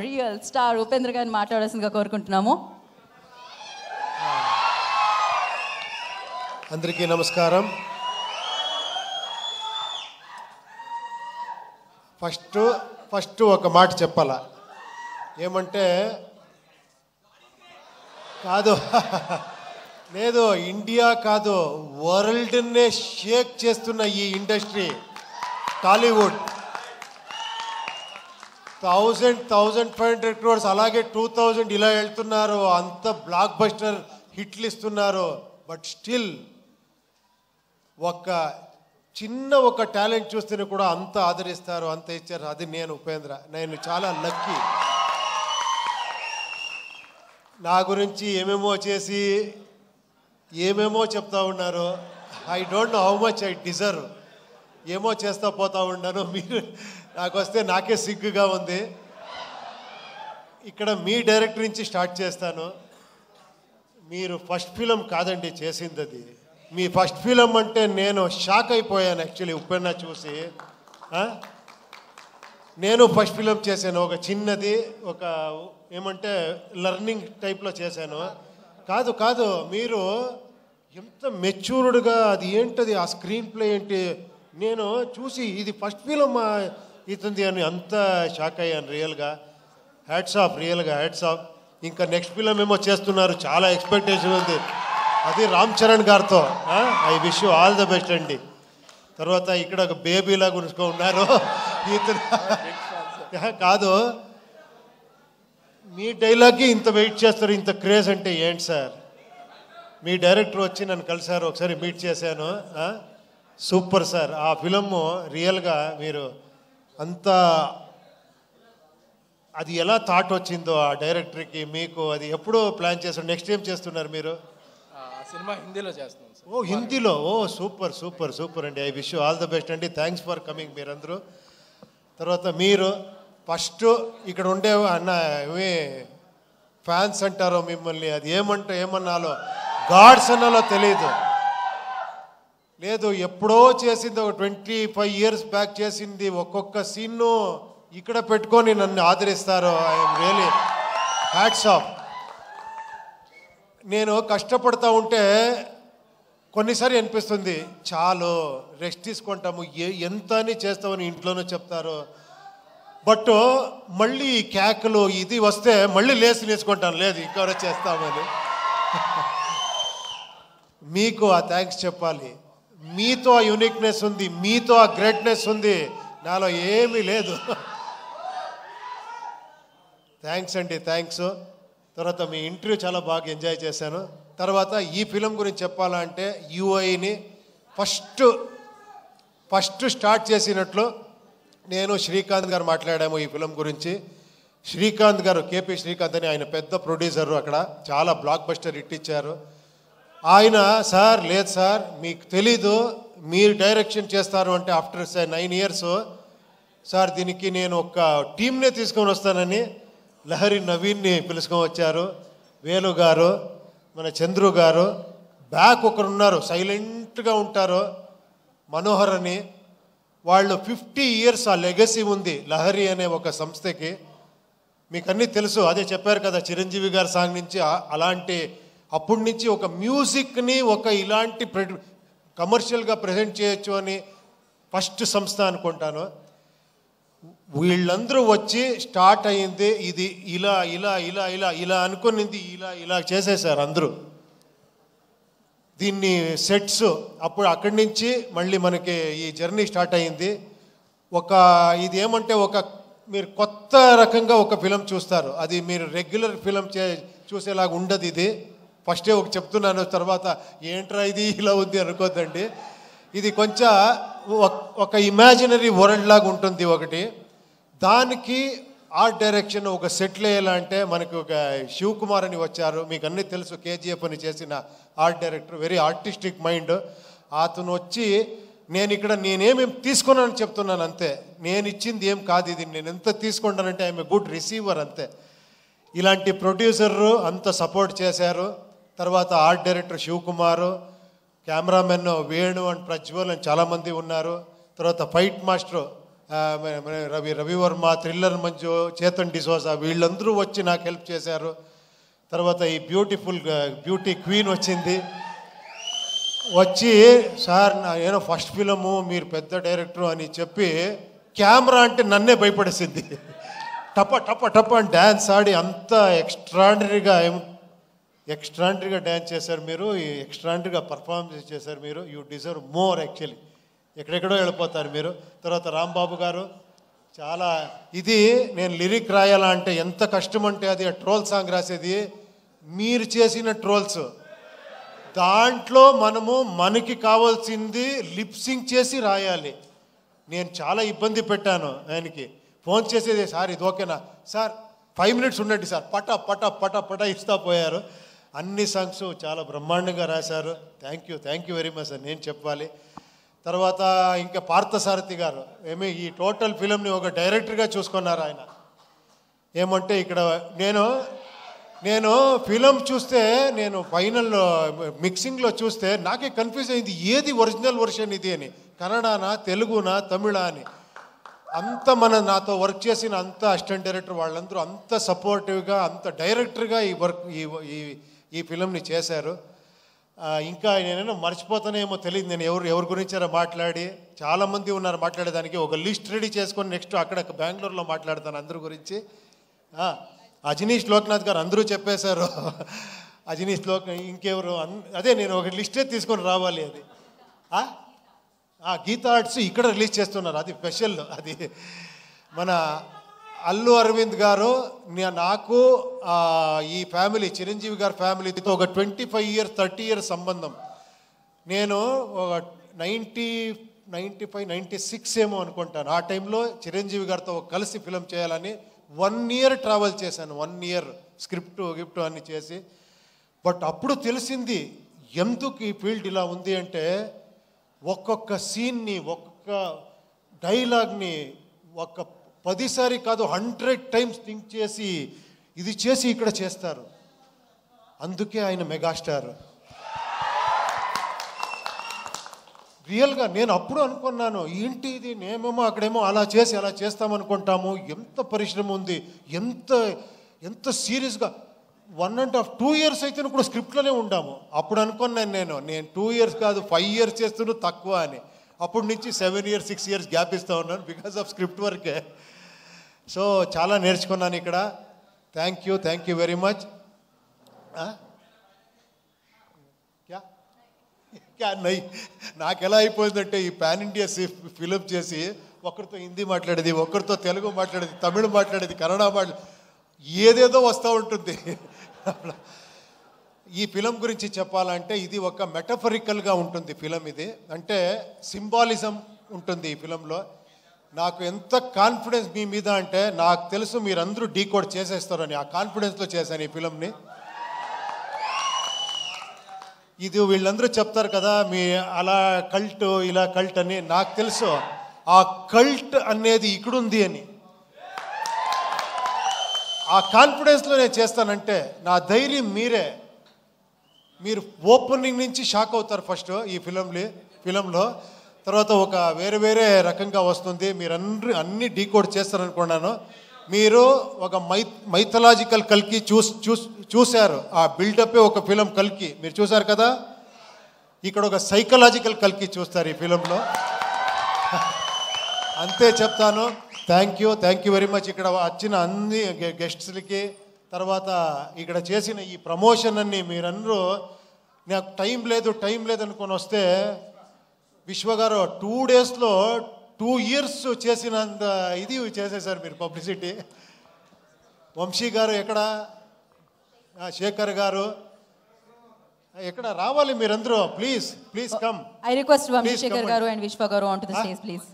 Real star Upendra గారిని మాట్లాడాల్సిందిగా కోరుకుంటున్నాము. అందరికీ నమస్కారం. ఫస్ట్ ఒక మాట చెప్పాలా, ఏమంటే కాదు లేదు, ఇండియా కాదు వరల్డ్నే షేక్ చేస్తున్న ఈ ఇండస్ట్రీ టాలీవుడ్ 1,500 crores అలాగే 2,000 ఇలా వెళ్తున్నారు, అంత బ్లాక్ బస్టర్ హిట్లు ఇస్తున్నారు. బట్ స్టిల్ ఒక టాలెంట్ చూస్తేనే కూడా అంత ఆదరిస్తారు, అంత ఇచ్చారు. అది నేను ఉపేంద్ర, నేను చాలా లక్కీ. నా గురించి ఏమేమో చేసి ఏమేమో చెప్తా ఉన్నారు. I don't know how much I deserve. ఏమో చేస్తా పోతా ఉన్నాను. మీరు నాకు వస్తే నాకే సిగ్గుగా ఉంది. ఇక్కడ మీ డైరెక్టర్ నుంచి స్టార్ట్ చేస్తాను. మీరు ఫస్ట్ ఫిలం కాదండి చేసింది, అది మీ ఫస్ట్ ఫిలం అంటే నేను షాక్ అయిపోయాను యాక్చువల్లీ ఉప్పెన్న చూసి. నేను ఫస్ట్ ఫిలం చేశాను, ఒక చిన్నది, ఒక ఏమంటే లర్నింగ్ టైప్లో చేశాను. కాదు మీరు ఎంత మెచ్యూర్డ్గా, అది ఏంటది ఆ స్క్రీన్ ప్లే ఏంటి, నేను చూసి ఇది ఫస్ట్ ఫిలం ఇతుంది అని అంత షాక్ అయ్యాను. రియల్గా హ్యాట్స్ ఆఫ్, రియల్గా హ్యాట్స్ ఆఫ్. ఇంకా నెక్స్ట్ ఫిలం ఏమో చేస్తున్నారు, చాలా ఎక్స్పెక్టేషన్ ఉంది, అది రామ్ చరణ్ గారితో. I wish you all the best అండి. తర్వాత ఇక్కడ ఒక బేబీలా గురుచుకో ఉన్నారు. కాదు, మీ డైలాగ్కి ఇంత వెయిట్ చేస్తారు, ఇంత క్రేజ్ అంటే ఏంటి సార్? మీ డైరెక్టర్ వచ్చి నన్ను కలిసారు, ఒకసారి మీట్ చేశాను. Super sir. ఆ ఫిలము రియల్గా మీరు అంత, అది ఎలా థాట్ వచ్చిందో ఆ డైరెక్టర్కి మీకు, అది ఎప్పుడో ప్లాన్ చేస్తారు? నెక్స్ట్ ఏం చేస్తున్నారు మీరు? సినిమా హిందీలో చేస్తున్నాం సార్. ఓ హిందీలో, ఓ సూపర్ అండి. I wish you all the best అండి. థ్యాంక్స్ ఫర్ కమింగ్ మీరందరూ. తర్వాత మీరు ఫస్ట్ ఇక్కడ ఉండే అన్న ఏమి ఫ్యాన్స్ అంటారో మిమ్మల్ని, అది ఏమన్నాలో గాడ్స్ అన్నాలో తెలియదు. లేదు, ఎప్పుడో చేసింది, ఒక 25 years బ్యాక్ చేసింది. ఒక్కొక్క సీన్ను ఇక్కడ పెట్టుకొని నన్ను ఆదరిస్తారు. I'm really hats off. నేను కష్టపడతా ఉంటే కొన్నిసారి అనిపిస్తుంది, చాలు రెస్ట్ తీసుకుంటాము, ఎంత అని చేస్తామని ఇంట్లోనూ చెప్తారు. బట్ మళ్ళీ కేకలు ఇది వస్తే మళ్ళీ లేచి నేర్చుకుంటాను, లేదు ఇంకెవరో చేస్తామని. మీకు ఆ థ్యాంక్స్ చెప్పాలి. మీతో ఆ యూనిక్నెస్ ఉంది, మీతో ఆ గ్రేట్నెస్ ఉంది, నాలో ఏమీ లేదు. థ్యాంక్స్ అండి, థ్యాంక్స్. తర్వాత మీ ఇంటర్వ్యూ చాలా బాగా ఎంజాయ్ చేశాను. తర్వాత ఈ ఫిలం గురించి చెప్పాలంటే యూఐని ఫస్ట్ స్టార్ట్ చేసినట్లు నేను శ్రీకాంత్ గారు మాట్లాడాము ఈ ఫిలం గురించి. శ్రీకాంత్ గారు, కేపీ శ్రీకాంత్ అని, ఆయన పెద్ద ప్రొడ్యూసరు, అక్కడ చాలా బ్లాక్ బస్టర్ హిట్ ఇచ్చారు. ఆయన సార్, లేదు సార్ మీకు తెలీదు, మీరు డైరెక్షన్ చేస్తారు అంటే ఆఫ్టర్ 9 years సార్ దీనికి నేను ఒక టీంనే తీసుకొని వస్తానని లహరి నవీన్ని పిలుచుకొని వచ్చారు. వేలు గారు, మన చంద్రు గారు, బ్యాక్ ఒకరు ఉన్నారు సైలెంట్గా ఉంటారు, మనోహర్ అని. వాళ్ళు 50 years ఆ లెగసీ ఉంది లహరి అనే ఒక సంస్థకి. మీకు అన్నీ తెలుసు, అదే చెప్పారు కదా చిరంజీవి గారి సాంగ్ నుంచి అలాంటి, అప్పటి నుంచి ఒక మ్యూజిక్ని ఒక ఇలాంటి కమర్షియల్గా ప్రజెంట్ చేయొచ్చు అని ఫస్ట్ సంస్థ అనుకుంటాను. వీళ్ళందరూ వచ్చి స్టార్ట్ అయ్యింది, ఇది ఇలా అనుకునింది, ఇలా చేసేసారు అందరూ దీన్ని సెట్స్. అప్పుడు అక్కడి నుంచి మళ్ళీ మనకి ఈ జర్నీ స్టార్ట్ అయ్యింది. ఇది ఏమంటే మీరు కొత్త రకంగా ఒక ఫిలం చూస్తారు, అది మీరు రెగ్యులర్ ఫిలం చూసేలాగా ఉండదు. ఇది ఫస్టే చెప్తున్నాను, తర్వాత ఏంట్రా ఇది ఇలా ఉంది అనుకోద్దండి. ఇది కొంచెం ఒక ఇమాజినరీ వరల్డ్ లాగా ఉంటుంది ఒకటి. దానికి ఆర్ట్ డైరెక్షన్ ఒక సెటిల్ అయ్యేలా మనకు ఒక శివకుమార్ అని వచ్చారు, మీకు అన్నీ తెలుసు, కేజీఎఫ్ అని చేసిన art director, very artistic mind. అతను వచ్చి నేనేమేమి తీసుకున్నానని చెప్తున్నాను అంతే, నేను ఇచ్చింది ఏం కాదు ఇది, నేను ఎంత తీసుకుంటానంటే ఐఎమ్ ఏ గుడ్ రిసీవర్ అంతే. ఇలాంటి ప్రొడ్యూసరు అంత సపోర్ట్ చేశారు. తర్వాత art director Shivakumar, cameraman Venu and Prajwal అని చాలామంది ఉన్నారు. తర్వాత fight master Ravi Varma, thriller Manju, Chetan D'Souza వీళ్ళందరూ వచ్చి నాకు హెల్ప్ చేశారు. తర్వాత ఈ బ్యూటీ క్వీన్ వచ్చింది, వచ్చి సార్ ఏదో ఫస్ట్ ఫిలము మీరు పెద్ద డైరెక్టర్ అని చెప్పి కెమెరా అంటే నన్నే భయపడేసింది. టప టప టప అని డ్యాన్స్ ఆడి అంత ఎక్స్ట్రాడినరీగా డ్యాన్స్ చేశారు మీరు, ఎక్స్ట్రాడినరీగా పర్ఫార్మెన్స్ చేశారు మీరు. You deserve more actually. ఎక్కడెక్కడో వెళ్ళిపోతారు మీరు. తర్వాత రాంబాబు గారు చాలా ఇది నేను లిరిక్ రాయాలా అంటే ఎంత కష్టం అంటే అది ట్రోల్ సాంగ్ రాసేది మీరు చేసిన ట్రోల్స్. దాంట్లో మనకి కావాల్సింది లిప్సింగ్ చేసి రాయాలి. నేను చాలా ఇబ్బంది పెట్టాను ఆయనకి. ఫోన్ చేసేది సార్ ఇది ఓకేనా సార్, 5 minutes ఉండండి సార్, పట పట పట పట ఇస్తా పోయారు. అన్ని సాంగ్స్ చాలా బ్రహ్మాండంగా రాశారు. Thank you very much sir నేను చెప్పాలి. తర్వాత ఇంకా పార్థసారథి గారు ఈ టోటల్ ఫిలింని ఒక డైరెక్టర్గా చూసుకున్నారు ఆయన. ఏమంటే ఇక్కడ నేను ఫిలం చూస్తే నేను ఫైనల్ మిక్సింగ్లో చూస్తే నాకే కన్ఫ్యూజ్ అయింది ఏది ఒరిజినల్ వర్షన్ ఇది అని, కన్నడనా తెలుగునా తమిళ అని. అంత నాతో వర్క్ చేసిన అంత అసిస్టెంట్ డైరెక్టర్ వాళ్ళందరూ అంత సపోర్టివ్గా అంత డైరెక్టర్గా ఈ ఫిలంని చేశారు. ఇంకా నేనేమో మర్చిపోతానేమో తెలియదు నేను ఎవరి గురించారో మాట్లాడి. చాలామంది ఉన్నారు మాట్లాడేదానికి. ఒక లిస్ట్ రెడీ చేసుకొని నెక్స్ట్ అక్కడ బెంగళూరులో మాట్లాడతాను అందరి గురించి. అజనీష్ లోక్నాథ్ గారు అందరూ చెప్పేశారు. అజనీష్ ఇంకెవరు అదే నేను ఒక లిస్టే తీసుకొని రావాలి. అది గీతా ఆర్ట్స్ ఇక్కడ రిలీజ్ చేస్తున్నారు, అది స్పెషల్. అది మన అల్లు అరవింద్ గారు నాకు ఈ ఫ్యామిలీ చిరంజీవి గారి ఫ్యామిలీతో ఒక 25 years 30 years సంబంధం. నేను ఒక 95 96 ఏమో అనుకుంటాను. ఆ టైంలో చిరంజీవి గారితో కలిసి ఫిలం చేయాలని 1 year ట్రావెల్ చేశాను. 1 year స్క్రిప్ట్ గిఫ్ట్ అన్ని చేసి. బట్ అప్పుడు తెలిసింది ఎందుకు ఈ ఫీల్డ్ ఇలా ఉంది అంటే ఒక్కొక్క సీన్ని ఒక్కొక్క డైలాగ్ని 10 సారి కాదు 100 times థింక్ చేసి ఇది చేసి ఇక్కడ చేస్తారు. అందుకే ఆయన మెగాస్టార్. రియల్గా నేను అప్పుడు అనుకున్నాను ఏంటి ఇది, నేమేమో అక్కడేమో అలా చేస్తామనుకుంటాము. ఎంత పరిశ్రమ ఉంది, ఎంత సీరియస్గా 1.5 2 years అయితే కూడా స్క్రిప్ట్లోనే ఉండాము. అప్పుడు అనుకున్నాను నేను 2 years కాదు 5 years చేస్తున్నా తక్కువ అని. అప్పటి నుంచి 7 years 6 years గ్యాప్ ఇస్తూ ఉన్నాను బికాస్ ఆఫ్ స్క్రిప్ట్ వర్కే. సో చాలా నేర్చుకున్నాను ఇక్కడ. Thank you very much. నాకు ఎలా అయిపోయిందంటే ఈ పాన్ ఇండియా ఫిలిం చేసి ఒకరితో హిందీ మాట్లాడేది, ఒకరితో తెలుగు మాట్లాడేది, తమిళ మాట్లాడేది, కన్నడ ఏదేదో వస్తూ ఉంటుంది. ఈ ఫిలం గురించి చెప్పాలంటే ఇది ఒక మెటఫరికల్గా ఉంటుంది ఫిలం. ఇది అంటే సింబాలిజం ఉంటుంది ఈ ఫిలంలో. నాకు ఎంత కాన్ఫిడెన్స్ మీ మీద అంటే నాకు తెలుసు మీరందరూ డీకోడ్ చేసేస్తారని. ఆ కాన్ఫిడెన్స్లో చేశాను ఈ ఫిలంని. ఇది వీళ్ళందరూ చెప్తారు కదా మీ అలా కల్ట్ ఇలా కల్ట్ అని. నాకు తెలుసు ఆ కల్ట్ అనేది ఇక్కడుంది అని. ఆ కాన్ఫిడెన్స్లో నేను చేస్తానంటే నా ధైర్యం మీరు ఓపెనింగ్ నుంచి షాక్ అవుతారు ఫస్ట్ ఈ ఫిలంలో. తర్వాత ఒక వేరే రకంగా వస్తుంది. మీరు అన్ని డీకోడ్ చేస్తారనుకున్నాను. మీరు ఒక మైథలాజికల్ కల్కి చూశారు. ఆ బిల్డప్పే ఒక ఫిలం కల్కి మీరు చూశారు కదా. ఇక్కడ ఒక సైకలాజికల్ కల్కి చూస్తారు ఈ ఫిలంలో. అంతే చెప్తాను. Thank you very much. ఇక్కడ వచ్చిన అన్ని గెస్ట్స్లకి, తర్వాత ఇక్కడ చేసిన ఈ ప్రమోషన్ అన్ని మీరందరూ నాకు టైం లేదు అనుకొని వస్తే విశ్వగారు 2 daysలో 2 years చేసినంత ఇది చేసేసారు మీరు పబ్లిసిటీ. వంశీ గారు ఎక్కడ, శేఖర్ గారు ఎక్కడ రావాలి మీరందరూ. Please come. I request Vamshi Shekhar garu and Vishwa garu onto the stage please.